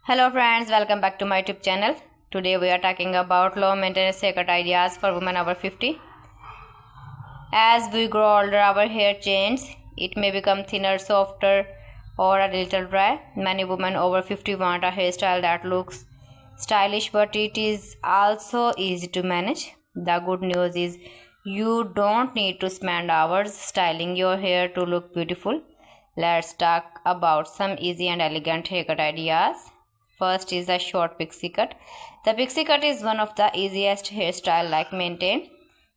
Hello friends, welcome back to my YouTube channel. Today we are talking about low maintenance haircut ideas for women over 50. As we grow older, our hair changes. It may become thinner, softer, or a little dry. Many women over 50 want a hairstyle that looks stylish, but it is also easy to manage. The good news is you don't need to spend hours styling your hair to look beautiful. Let's talk about some easy and elegant haircut ideas. First is the short pixie cut. The pixie cut is one of the easiest hairstyle like maintain.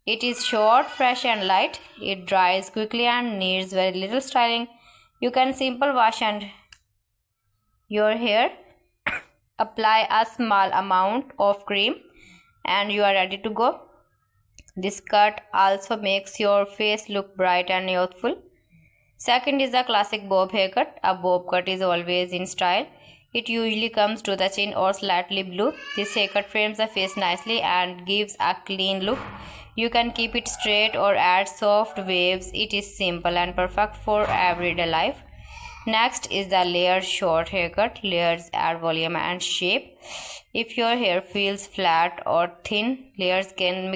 It is short, fresh and light. It dries quickly and needs very little styling. You can simple wash and your hair, apply a small amount of cream and you are ready to go. This cut also makes your face look bright and youthful. Second is the classic bob haircut. A bob cut is always in style. It usually comes to the chin or slightly below. This haircut frames the face nicely and gives a clean look. You can keep it straight or add soft waves. It is simple and perfect for everyday life. Next is the layered short haircut. Layers add volume and shape. If your hair feels flat or thin, layers can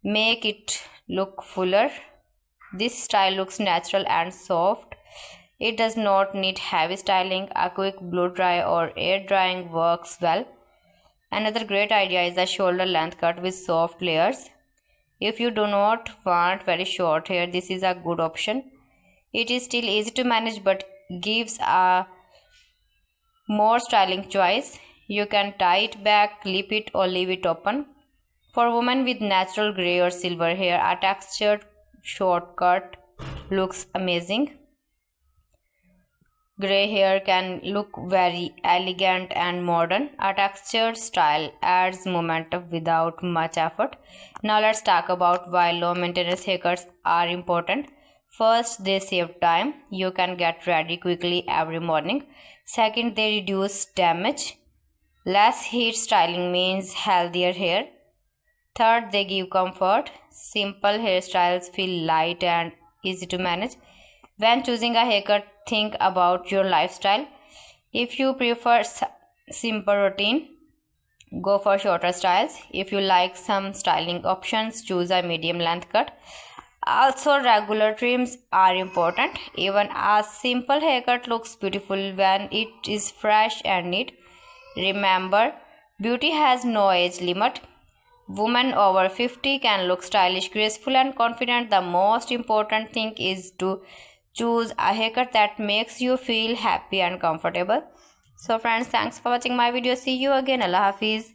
make it look fuller. This style looks natural and soft. It does not need heavy styling. A quick blow dry or air drying works well. Another great idea is the shoulder length cut with soft layers. If you do not want very short hair, this is a good option. It is still easy to manage but gives a more styling choice. You can tie it back, clip it or leave it open. For women with natural grey or silver hair, a textured short cut looks amazing. Grey hair can look very elegant and modern. A textured style adds momentum without much effort. Now let's talk about why low maintenance haircuts are important. First, they save time. You can get ready quickly every morning. Second, they reduce damage. Less heat styling means healthier hair. Third, they give comfort. Simple hairstyles feel light and easy to manage. When choosing a haircut, think about your lifestyle. If you prefer simple routine, go for shorter styles. If you like some styling options, choose a medium length cut. Also, regular trims are important. Even a simple haircut looks beautiful when it is fresh and neat. Remember, beauty has no age limit. Women over 50 can look stylish, graceful and confident. The most important thing is to choose a haircut that makes you feel happy and comfortable. So friends, thanks for watching my video. See you again. Allah Hafiz.